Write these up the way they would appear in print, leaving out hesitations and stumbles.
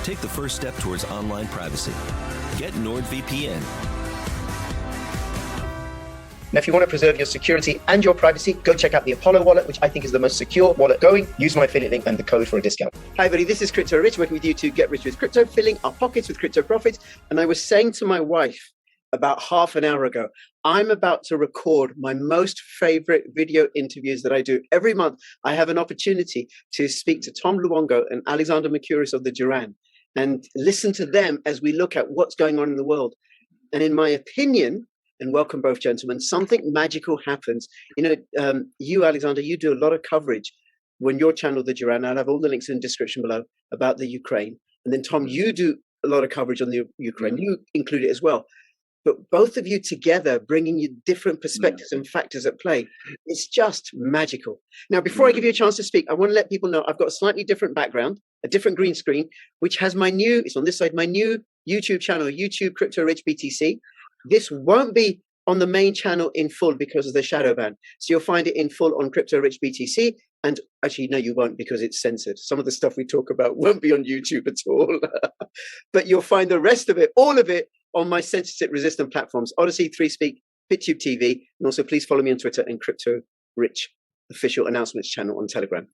Take the first step towards online privacy. Get NordVPN. Now, if you want to preserve your security and your privacy, go check out the Apollo wallet, which I think is the most secure wallet going. Use my affiliate link and the code for a discount. Hi, everybody. This is Crypto Rich, working with you to get rich with crypto, filling our pockets with crypto profits. And I was saying to my wife about half an hour ago, I'm about to record my most favorite video interviews that I do. Every month, I have an opportunity to speak to Tom Luongo and Alecander Mercouris of the Tyrrany and listen to them as we look at what's going on in the world. And in my opinion, and welcome both gentlemen, something magical happens. You know, you, Alexander, you do a lot of coverage when your channel, the Tyrrany, I'll have all the links in the description below, about the Ukraine. And then Tom, you do a lot of coverage on the Ukraine. You include it as well. But both of you together, bringing you different perspectives and factors at play, it's just magical. Now, before I give you a chance to speak, I want to let people know I've got a slightly different background, a different green screen, which has my new, it's on this side, my new YouTube channel, YouTube Crypto Rich BTC. This won't be on the main channel in full because of the shadow ban. So you'll find it in full on Crypto Rich BTC. And actually, no, you won't, because it's censored. Some of the stuff we talk about won't be on YouTube at all. But you'll find the rest of it, all of it, on my censorship resistant platforms, Odyssey, 3Speak, BitTube TV. And also please follow me on Twitter and Crypto Rich official announcements channel on Telegram.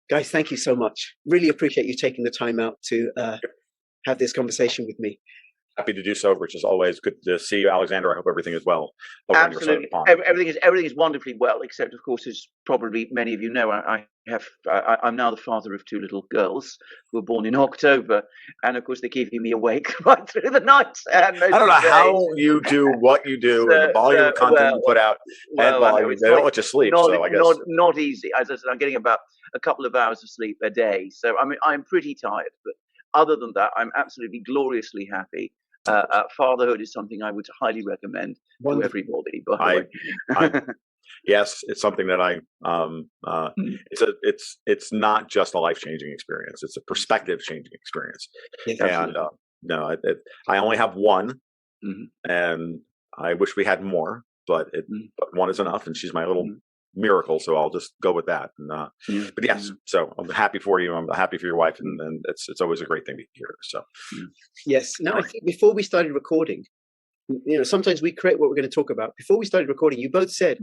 Guys, thank you so much. Really appreciate you taking the time out to have this conversation with me. Happy to do so, Rich. As always, good to see you, Alexander. I hope everything is well. Absolutely, everything is wonderfully well, except of course, as probably many of you know, I'm now the father of two little girls who were born in October, and of course they're keeping me awake right through the night. And I don't know how you do what you do and the volume of content you put out. They don't let you sleep, so I guess not easy. As I said, I'm getting about a couple of hours of sleep a day, so I mean I'm pretty tired, but other than that, I'm absolutely gloriously happy. Fatherhood is something I would highly recommend to everybody. By the way. Yes, it's something that it's not just a life-changing experience; it's a perspective-changing experience. Yes, and no, I only have one, and I wish we had more, but one is enough, and she's my little miracle, so I'll just go with that. And but yes, so I'm happy for you. I'm happy for your wife, and it's always a great thing to hear. So yes. Now, I think before we started recording, you know, sometimes we create what we're going to talk about. Before we started recording, you both said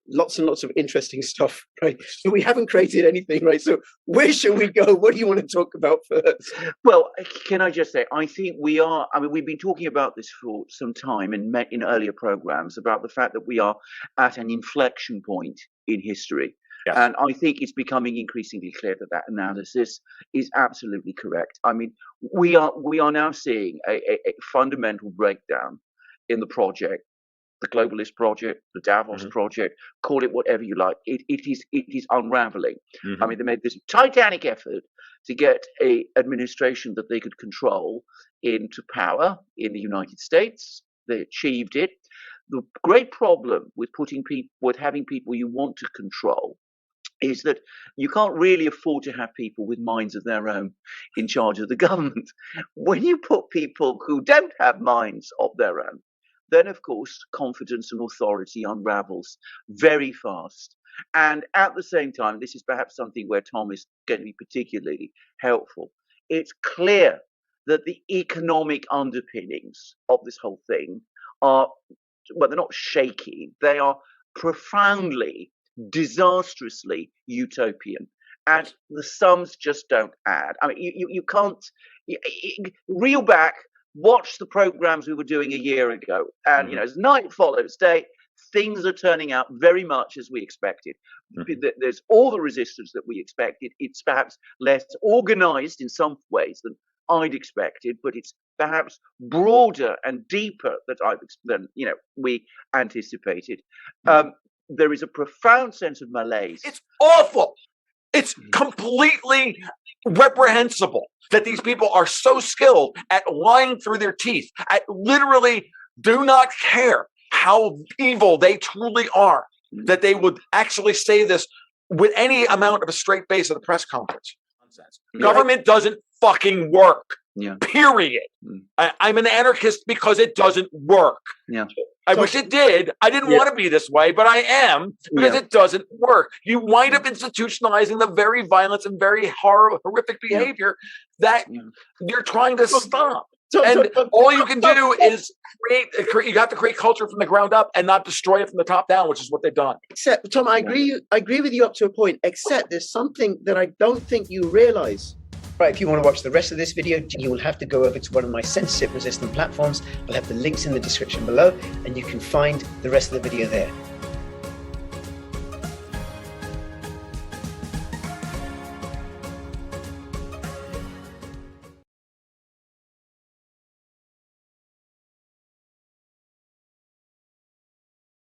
lots and lots of interesting stuff, right? But we haven't created anything, right? So where should we go? What do you want to talk about first? Well, can I just say, I think we are, I mean, we've been talking about this for some time in earlier programs about the fact that we are at an inflection point in history. Yes. And I think it's becoming increasingly clear that that analysis is absolutely correct. I mean, we are now seeing a fundamental breakdown in the project, the globalist project, the Davos project, call it whatever you like. It is unraveling. I mean, they made this titanic effort to get a administration that they could control into power in the United States. They achieved it. The great problem with having people you want to control is that you can't really afford to have people with minds of their own in charge of the government. When you put people who don't have minds of their own, then, of course, confidence and authority unravels very fast. And at the same time, this is perhaps something where Tom is going to be particularly helpful. It's clear that the economic underpinnings of this whole thing are, well, they're not shaky. They are profoundly, disastrously utopian. And the sums just don't add. I mean, you can't reel back. Watch the programs we were doing a year ago, and you know, as night follows day, things are turning out very much as we expected. There's all the resistance that we expected. It's perhaps less organized in some ways than I'd expected, but it's perhaps broader and deeper than we anticipated. There is a profound sense of malaise. It's awful. It's completely reprehensible that these people are so skilled at lying through their teeth, at literally do not care how evil they truly are, that they would actually say this with any amount of a straight face at a press conference. Nonsense. Government doesn't fucking work. Yeah. Period. I'm an anarchist because it doesn't work. Yeah. I wish it did. I didn't want to be this way, but I am because it doesn't work. You wind up institutionalizing the very violence and very horrific behavior that you're trying to stop. And all you can do is you have to create culture from the ground up and not destroy it from the top down, which is what they've done. Except, Tom, I agree with you up to a point, except there's something that I don't think you realize. Right, if you want to watch the rest of this video, you will have to go over to one of my censorship resistant platforms. I'll have the links in the description below, and you can find the rest of the video there.